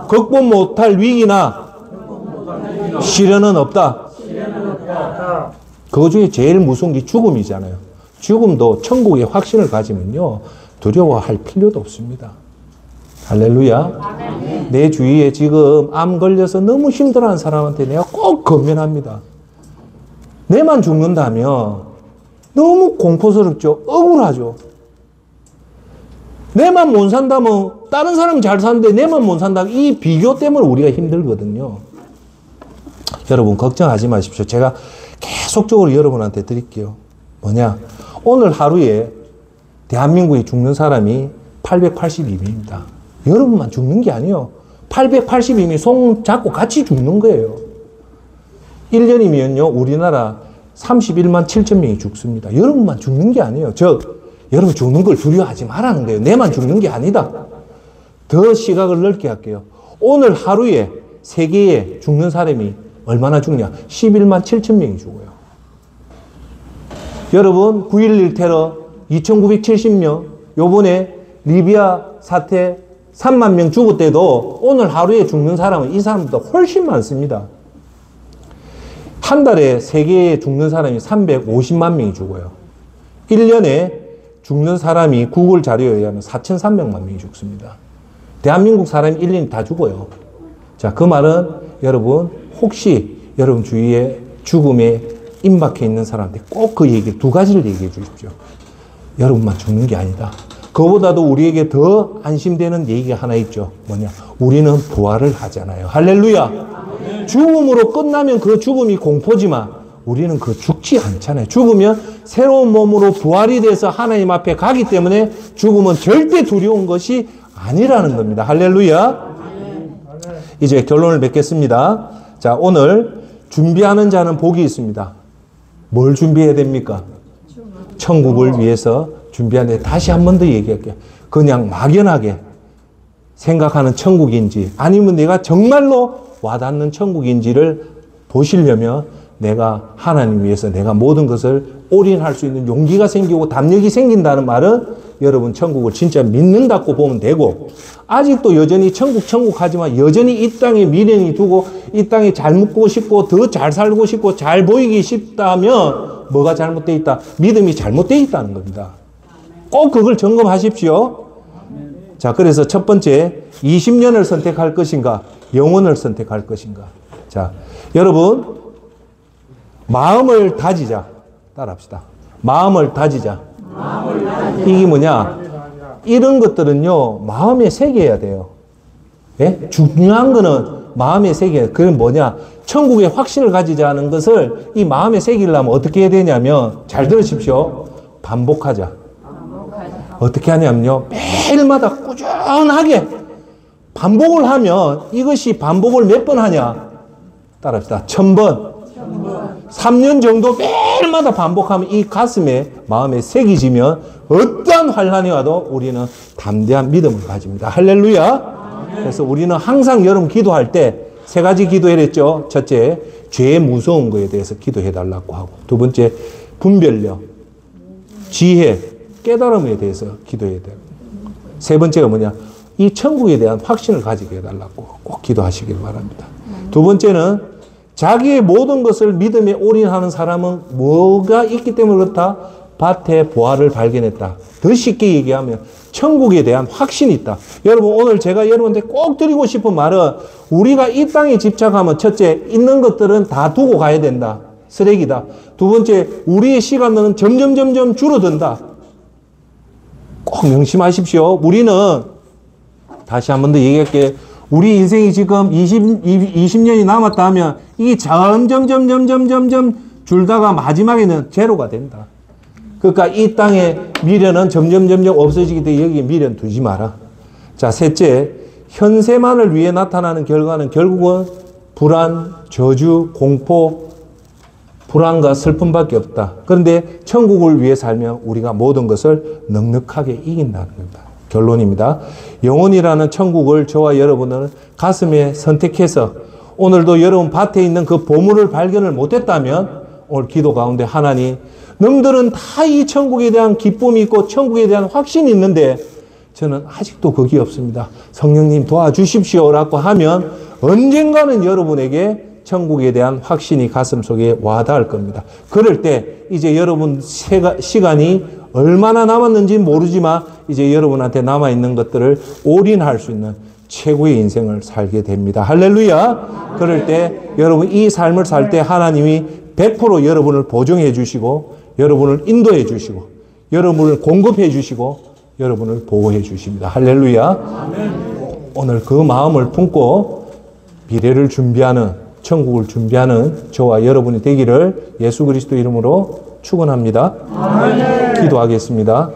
극복 못할 위기나 시련은 없다. 그 중에 제일 무서운 게 죽음이잖아요. 죽음도 천국의 확신을 가지면요, 두려워할 필요도 없습니다. 할렐루야. 내 주위에 지금 암 걸려서 너무 힘들어하는 사람한테 내가 꼭 권면합니다. 내만 죽는다면 너무 공포스럽죠. 억울하죠. 내만 못 산다면 다른 사람은 잘 사는데 내만 못 산다. 이 비교 때문에 우리가 힘들거든요. 여러분 걱정하지 마십시오. 제가 계속적으로 여러분한테 드릴게요. 뭐냐? 오늘 하루에 대한민국에 죽는 사람이 882명입니다. 여러분만 죽는 게 아니에요. 882명이 손 잡고 같이 죽는 거예요. 1년이면요, 우리나라 31만 7천 명이 죽습니다. 여러분만 죽는 게 아니에요. 여러분 죽는 걸 두려워하지 말라는 거예요. 내만 죽는 게 아니다. 더 시각을 넓게 할게요. 오늘 하루에 세계에 죽는 사람이 얼마나 죽냐? 11만 7천 명이 죽어요. 여러분 9.11 테러 2,970명, 요번에 리비아 사태 3만 명 죽을 때도 오늘 하루에 죽는 사람은 이 사람보다 훨씬 많습니다. 한 달에 세계에 죽는 사람이 350만 명이 죽어요. 1년에 죽는 사람이 구글 자료에 의하면 4,300만 명이 죽습니다. 대한민국 사람이 1년이 다 죽어요. 자, 그 말은 여러분 혹시 여러분 주위에 죽음에 임박해 있는 사람한테 꼭 그 얘기, 두 가지를 얘기해 주십시오. 여러분만 죽는 게 아니다. 그거보다도 우리에게 더 안심되는 얘기가 하나 있죠. 뭐냐? 우리는 부활을 하잖아요. 할렐루야. 죽음으로 끝나면 그 죽음이 공포지만 우리는 그 죽지 않잖아요. 죽으면 새로운 몸으로 부활이 돼서 하나님 앞에 가기 때문에 죽음은 절대 두려운 것이 아니라는 겁니다. 할렐루야. 이제 결론을 맺겠습니다. 자, 오늘 준비하는 자는 복이 있습니다. 뭘 준비해야 됩니까? 천국을 위해서 준비하는데, 다시 한 번 더 얘기할게요. 그냥 막연하게 생각하는 천국인지 아니면 내가 정말로 와닿는 천국인지를 보시려면 내가 하나님 위해서 내가 모든 것을 올인할 수 있는 용기가 생기고 담력이 생긴다는 말은 여러분 천국을 진짜 믿는다고 보면 되고, 아직도 여전히 천국 하지만 여전히 이 땅에 미련이 두고 이 땅에 잘 묵고 싶고 더 잘 살고 싶고 잘 보이기 싶다면 뭐가 잘못되어 있다? 믿음이 잘못되어 있다는 겁니다. 꼭 그걸 점검하십시오. 자, 그래서 첫 번째, 20년을 선택할 것인가, 영혼을 선택할 것인가. 자, 여러분, 마음을 다지자. 따라합시다. 마음을 다지자. 이게 뭐냐? 이런 것들은요, 마음에 새겨야 돼요. 예? 중요한 거는 마음에 새겨야 돼요. 그건 뭐냐? 천국의 확신을 가지자는 것을 이 마음에 새기려면 어떻게 해야 되냐면, 잘 들으십시오. 반복하자. 어떻게 하냐면요, 매일마다 꾸준하게 반복을 하면, 이것이 반복을 몇 번 하냐? 따라합시다. 1000번. 3년 정도 매일마다 반복하면 이 가슴에, 마음에 새기지면 어떠한 환란이 와도 우리는 담대한 믿음을 가집니다. 할렐루야. 그래서 우리는 항상 여러분 기도할 때 세 가지 기도해야 했죠. 첫째, 죄의 무서운 거에 대해서 기도해 달라고 하고, 두 번째, 분별력, 지혜, 깨달음에 대해서 기도해야 돼요. 세 번째가 뭐냐? 이 천국에 대한 확신을 가지게 해달라고 꼭 기도하시길 바랍니다. 두 번째는 자기의 모든 것을 믿음에 올인하는 사람은 뭐가 있기 때문에 그렇다? 밭에 보화를 발견했다. 더 쉽게 얘기하면 천국에 대한 확신이 있다. 여러분, 오늘 제가 여러분한테 꼭 드리고 싶은 말은 우리가 이 땅에 집착하면 첫째, 있는 것들은 다 두고 가야 된다. 쓰레기다. 두 번째, 우리의 시간은 점점 줄어든다. 꼭 명심하십시오. 우리는 다시 한 번 더 얘기할게. 우리 인생이 지금 20년이 남았다 하면 이게 점점 줄다가 마지막에는 제로가 된다. 그러니까 이 땅의 미련은 점점 없어지기 때문에 여기에 미련 두지 마라. 자, 셋째, 현세만을 위해 나타나는 결과는 결국은 불안, 저주, 공포, 불안과 슬픔밖에 없다. 그런데 천국을 위해 살면 우리가 모든 것을 넉넉하게 이긴다는 겁니다. 결론입니다. 영혼이라는 천국을 저와 여러분은 가슴에 선택해서 오늘도 여러분 밭에 있는 그 보물을 발견을 못했다면 오늘 기도 가운데 하나님, 너희들은 다 이 천국에 대한 기쁨이 있고 천국에 대한 확신이 있는데 저는 아직도 그게 없습니다. 성령님 도와주십시오라고 하면 언젠가는 여러분에게 천국에 대한 확신이 가슴속에 와닿을 겁니다. 그럴 때 이제 여러분 시간이 얼마나 남았는지 모르지만 이제 여러분한테 남아있는 것들을 올인할 수 있는 최고의 인생을 살게 됩니다. 할렐루야! 그럴 때 여러분 이 삶을 살 때 하나님이 100% 여러분을 보정해 주시고 여러분을 인도해 주시고 여러분을 공급해 주시고 여러분을 보호해 주십니다. 할렐루야! 오늘 그 마음을 품고 미래를 준비하는 천국을 준비하는 저와 여러분이 되기를 예수 그리스도 이름으로 축원합니다. 기도하겠습니다.